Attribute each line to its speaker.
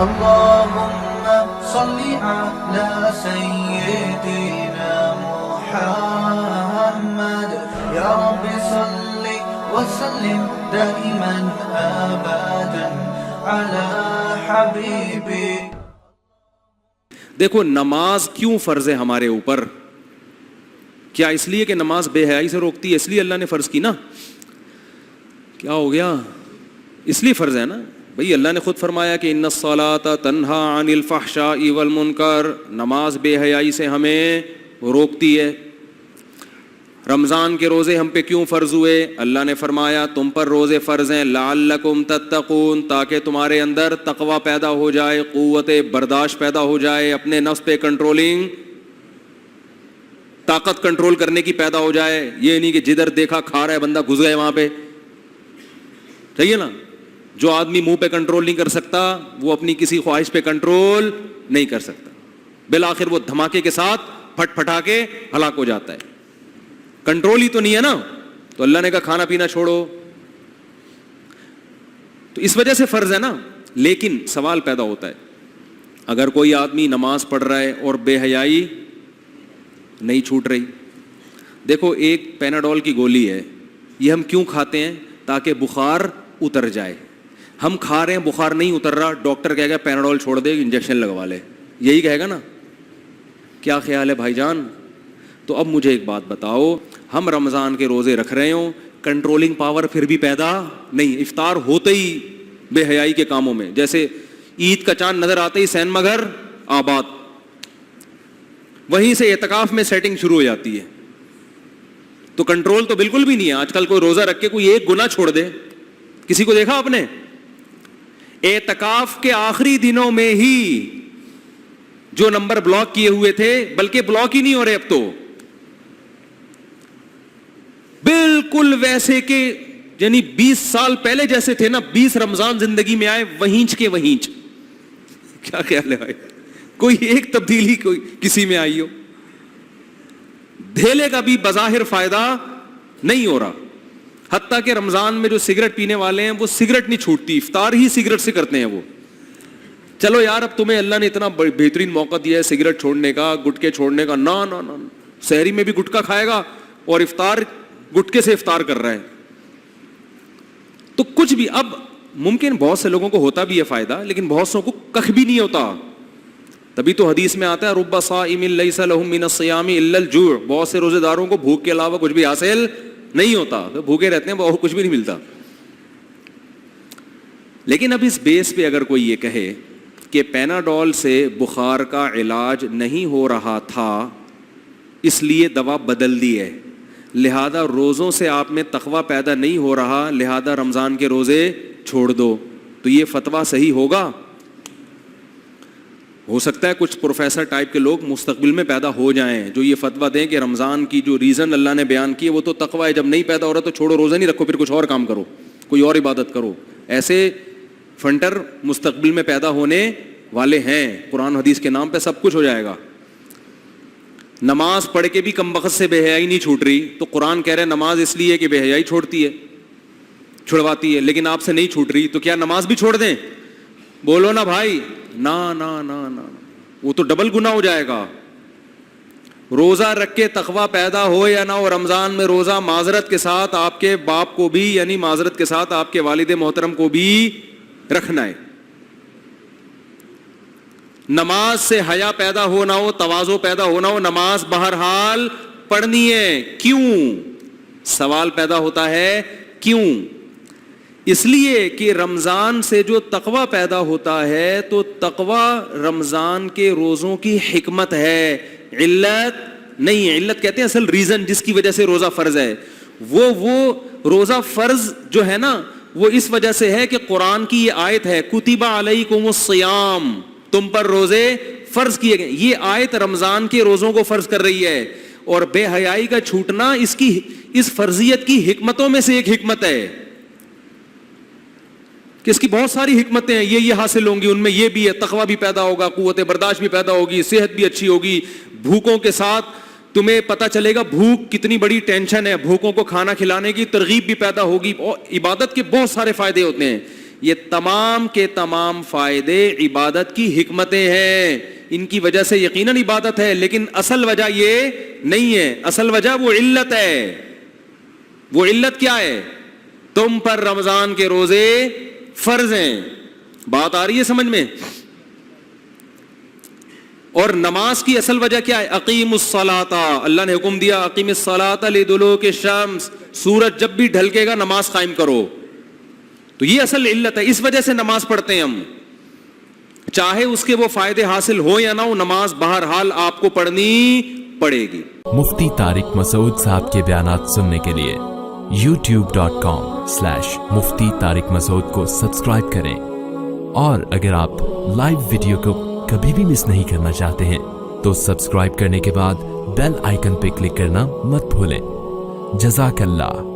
Speaker 1: اللهم صل على سيدنا محمد يا رب صل وسلم دائما ابدا على حبيبي.
Speaker 2: دیکھو نماز کیوں فرض ہے ہمارے اوپر؟ کیا اس لیے کہ نماز بے حیائی سے روکتی ہے اس لیے اللہ نے فرض کی نا؟ کیا ہو گیا؟ اس لیے فرض ہے نا بھئی. اللہ نے خود فرمایا کہ ان الصلاۃ تنہا عن الفحشاء والمنکر، نماز بے حیائی سے ہمیں روکتی ہے. رمضان کے روزے ہم پہ کیوں فرض ہوئے؟ اللہ نے فرمایا تم پر روزے فرض ہیں لعلکم تتقون، تاکہ تمہارے اندر تقوی پیدا ہو جائے، قوت برداشت پیدا ہو جائے، اپنے نفس پہ کنٹرولنگ طاقت کنٹرول کرنے کی پیدا ہو جائے. یہ نہیں کہ جدھر دیکھا کھا رہا ہے بندہ گھس گئے وہاں پہ. صحیح ہے نا؟ جو آدمی منہ پہ کنٹرول نہیں کر سکتا وہ اپنی کسی خواہش پہ کنٹرول نہیں کر سکتا، بالآخر وہ دھماکے کے ساتھ پھٹ پھٹا کے ہلاک ہو جاتا ہے. کنٹرول ہی تو نہیں ہے نا. تو اللہ نے کہا کھانا پینا چھوڑو، تو اس وجہ سے فرض ہے نا. لیکن سوال پیدا ہوتا ہے اگر کوئی آدمی نماز پڑھ رہا ہے اور بے حیائی نہیں چھوٹ رہی. دیکھو ایک پیناڈول کی گولی ہے، یہ ہم کیوں کھاتے ہیں؟ تاکہ بخار اتر جائے. ہم کھا رہے ہیں بخار نہیں اتر رہا، ڈاکٹر کہے گا پیناڈول چھوڑ دے انجیکشن لگوا لے، یہی کہے گا نا. کیا خیال ہے بھائی جان؟ تو اب مجھے ایک بات بتاؤ، ہم رمضان کے روزے رکھ رہے ہوں، کنٹرولنگ پاور پھر بھی پیدا نہیں. افطار ہوتے ہی بے حیائی کے کاموں میں، جیسے عید کا چاند نظر آتے ہی سین مگر آباد، وہیں سے اعتکاف میں سیٹنگ شروع ہو جاتی ہے. تو کنٹرول تو بالکل بھی نہیں ہے. آج کل کوئی روزہ رکھ کے کوئی ایک گناہ چھوڑ دے، کسی کو دیکھا آپ نے؟ اعتکاف کے آخری دنوں میں ہی جو نمبر بلاک کیے ہوئے تھے، بلکہ بلاک ہی نہیں ہو رہے اب تو، بالکل ویسے کہ یعنی 20 سال پہلے جیسے تھے نا، 20 رمضان زندگی میں آئے وہینچ کے وہینچ. کیا خیال ہے بھائی؟ کوئی ایک تبدیلی کوئی کسی میں آئی ہو؟ دھیلے کا بھی بظاہر فائدہ نہیں ہو رہا. حتیٰ کہ رمضان میں جو سگریٹ پینے والے ہیں وہ سگریٹ نہیں چھوٹتی، افطار ہی سگریٹ سے کرتے ہیں وہ. چلو یار اب تمہیں اللہ نے اتنا بہترین موقع دیا ہے سگریٹ چھوڑنے کا، گٹکے چھوڑنے کا، نا نا نا، سحری میں بھی گٹکا کھائے گا اور افطار گٹکے سے افطار کر رہا ہے. تو کچھ بھی اب ممکن بہت سے لوگوں کو ہوتا بھی ہے فائدہ، لیکن بہت سو کو کخ بھی نہیں ہوتا. تبھی تو حدیث میں آتا ہے رب صائم لیس لہ من الصیام الا الجوع، بہت سے روزے داروں کو بھوک کے علاوہ کچھ بھی حاصل نہیں ہوتا، تو بھوکے رہتے ہیں اور کچھ بھی نہیں ملتا. لیکن اب اس بیس پہ اگر کوئی یہ کہے کہ پیناڈول سے بخار کا علاج نہیں ہو رہا تھا اس لیے دوا بدل دی ہے، لہذا روزوں سے آپ میں تقویٰ پیدا نہیں ہو رہا، لہذا رمضان کے روزے چھوڑ دو، تو یہ فتویٰ صحیح ہوگا؟ ہو سکتا ہے کچھ پروفیسر ٹائپ کے لوگ مستقبل میں پیدا ہو جائیں جو یہ فتویٰ دیں کہ رمضان کی جو ریزن اللہ نے بیان کی ہے وہ تو تقویٰ ہے، جب نہیں پیدا ہو رہا تو چھوڑو، روزہ نہیں رکھو، پھر کچھ اور کام کرو، کوئی اور عبادت کرو. ایسے فنٹر مستقبل میں پیدا ہونے والے ہیں. قرآن حدیث کے نام پہ سب کچھ ہو جائے گا. نماز پڑھ کے بھی کم وقت سے بے حیائی نہیں چھوٹ رہی، تو قرآن کہہ رہے ہیں نماز اس لیے کہ بے حیائی چھوڑتی ہے، چھڑواتی ہے، لیکن آپ سے نہیں چھوٹ رہی، تو کیا نماز بھی چھوڑ دیں؟ بولو نا بھائی. نا نا نا نا، وہ تو ڈبل گناہ ہو جائے گا. روزہ رکھ کے تقویٰ پیدا ہو یا نہ ہو، رمضان میں روزہ معذرت کے ساتھ آپ کے باپ کو بھی، یعنی معذرت کے ساتھ آپ کے والد محترم کو بھی رکھنا ہے. نماز سے حیا پیدا ہو نہ ہو، تواضع پیدا ہو نہ ہو، نماز بہرحال پڑھنی ہے. کیوں؟ سوال پیدا ہوتا ہے کیوں؟ اس لیے کہ رمضان سے جو تقویٰ پیدا ہوتا ہے تو تقویٰ رمضان کے روزوں کی حکمت ہے، علت نہیں. علت کہتے ہیں اصل ریزن جس کی وجہ سے روزہ فرض ہے. وہ روزہ فرض جو ہے نا وہ اس وجہ سے ہے کہ قرآن کی یہ آیت ہے کتب علیکم الصیام، تم پر روزے فرض کیے گئے. یہ آیت رمضان کے روزوں کو فرض کر رہی ہے، اور بے حیائی کا چھوٹنا اس فرضیت کی حکمتوں میں سے ایک حکمت ہے کہ اس کی بہت ساری حکمتیں ہیں. یہ حاصل ہوں گی، ان میں یہ بھی ہے، تقویٰ بھی پیدا ہوگا، قوت برداشت بھی پیدا ہوگی، صحت بھی اچھی ہوگی. بھوکوں کے ساتھ تمہیں پتہ چلے گا بھوک کتنی بڑی ٹینشن ہے، بھوکوں کو کھانا کھلانے کی ترغیب بھی پیدا ہوگی. اور عبادت کے بہت سارے فائدے ہوتے ہیں. یہ تمام کے تمام فائدے عبادت کی حکمتیں ہیں، ان کی وجہ سے یقیناً عبادت ہے، لیکن اصل وجہ یہ نہیں ہے، اصل وجہ وہ علت ہے۔ وہ علت کیا ہے؟ تم پر رمضان کے روزے فرض ہیں۔ بات آ رہی ہے سمجھ میں؟ اور نماز کی اصل وجہ کیا ہے؟ اقیم الصلاۃ، اللہ نے حکم دیا اقیم الصلاۃ لدلوک الشمس، سورج جب بھی ڈھلکے گا نماز قائم کرو، تو یہ اصل علت ہے، اس وجہ سے نماز پڑھتے ہیں ہم، چاہے اس کے وہ فائدے حاصل ہو یا نہ ہو، نماز بہرحال آپ کو پڑھنی پڑے گی۔
Speaker 3: مفتی طارق مسعود صاحب کے بیانات سننے کے لیے youtube.com/مفتی طارق مسعود کو سبسکرائب کریں، اور اگر آپ لائیو ویڈیو کو کبھی بھی مس نہیں کرنا چاہتے ہیں تو سبسکرائب کرنے کے بعد بیل آئیکن پہ کلک کرنا مت بھولیں۔ جزاک اللہ۔